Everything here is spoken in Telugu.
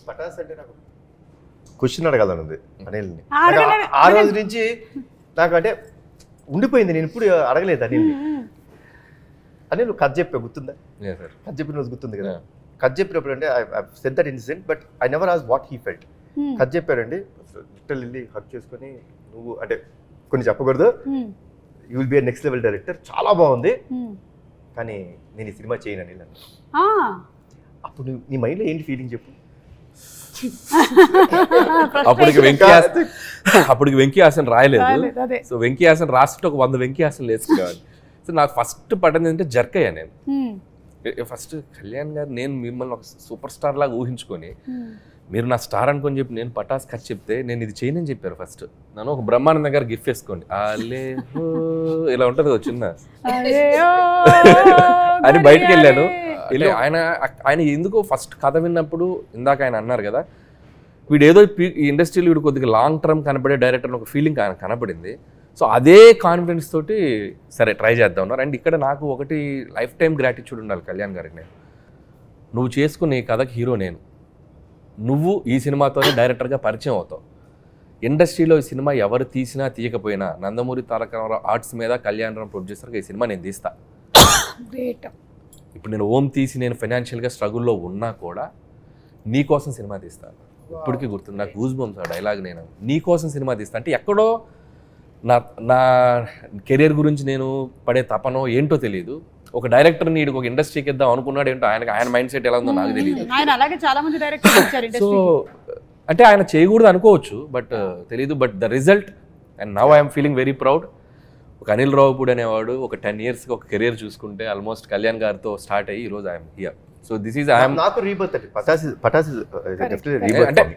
పటాస్ అంటే నాకు క్వశ్చన్ అడగాలని ఉంది అనిల్ని. అడగలేదు. ఆ రోజు నుంచి నాకు అంటే ఉండిపోయింది, నేను ఇప్పుడు అడగలేదు అనిల్ని. అనిల్ కథ చెప్పా గుర్తుందా? కథ చెప్పిన రోజు గుర్తుంది కదా? కథ చెప్పినప్పుడు అంటే I said that incident but I never asked what he felt. కథ చెప్పారండి, లిటరల్లీ వెళ్ళి హక్ చేసుకొని నువ్వు అంటే కొన్ని చెప్పకూడదు, you will be next level director, చాలా బాగుంది కానీ నేను ఈ సినిమా చేయను అనిల్ అన్న. అప్పుడు నీ మైండ్లో ఏంటి ఫీలింగ్ చెప్పు? అప్పటికి వెంకీ హాసన్ రాయలేదు. సో వెంకీ హాసన్ రాస్తుంటే ఒక 100 వెంకీ హాసన్ వేసుకునేవాడిని. సో నాకు ఫస్ట్ పడ్డది ఏంటంటే జర్క్ అయ్యా నేను. ఫస్ట్ కళ్యాణ్ గారు నేను మిమ్మల్ని ఒక సూపర్ స్టార్ లాగా ఊహించుకొని మీరు నా స్టార్ అనుకొని చెప్పి నేను పటాస్ ఖర్చు చెప్తే నేను ఇది చేయనని చెప్పారు. ఫస్ట్ నన్ను ఒక బ్రహ్మానందం గారు గిఫ్ట్ వేసుకోండి ఇలా ఉంటుంది చిన్న అని బయటకు వెళ్ళాను. ఆయన ఎందుకో ఫస్ట్ కథ విన్నప్పుడు ఇందాక ఆయన అన్నారు కదా, వీడు ఏదో ఈ ఇండస్ట్రీలో వీడు కొద్దిగా లాంగ్ టర్మ్ కనపడే డైరెక్టర్ ఒక ఫీలింగ్ ఆయన కనపడింది. సో అదే కాన్ఫిడెన్స్ తోటి సరే ట్రై చేద్దాం ఉన్నారు. అండ్ ఇక్కడ నాకు ఒకటి లైఫ్ టైం గ్రాటిట్యూడ్ ఉండాలి కళ్యాణ్ గారికి. నేను నువ్వు చేసుకునే కథకి హీరో నేను, నువ్వు ఈ సినిమాతోనే డైరెక్టర్గా పరిచయం అవుతావు. ఇండస్ట్రీలో ఈ సినిమా ఎవరు తీసినా తీయకపోయినా నందమూరి తారక రామారావు ఆర్ట్స్ మీద కళ్యాణ్ రామ్ ప్రొడ్యూసర్గా ఈ సినిమా నేను తీస్తా. ఇప్పుడు నేను ఓం తీసి నేను ఫైనాన్షియల్గా స్ట్రగుల్లో ఉన్నా కూడా నీ కోసం సినిమా తీస్తాను. ఇప్పటికీ గుర్తుంది నాకు గూస్ బంప్స్ ఆ డైలాగ్. నేను నీ కోసం సినిమా తీస్తా అంటే ఎక్కడో నా కెరీర్ గురించి నేను పడే తపనో ఏంటో తెలియదు. ఒక డైరెక్టర్ నీడు ఒక ఇండస్ట్రీకి ఇద్దాం అనుకున్నాడు ఏంటో, ఆయన మైండ్ సెట్ ఎలా ఉందో నాకు తెలియదు. సో అంటే ఆయన చేయకూడదు అనుకోవచ్చు బట్ తెలియదు. But the result and now I'm feeling very proud. ఒక అనిల్ రావుపూడి అనేవాడు ఒక 10 yearsకి ఒక కెరీర్ చూసుకుంటే ఆల్మోస్ట్ కళ్యాణ్ గారితో స్టార్ట్ అయ్యి ఈరోజు I'm here. So this is I'm నాకు rebirth. Pataas is definitely rebirth. అంటే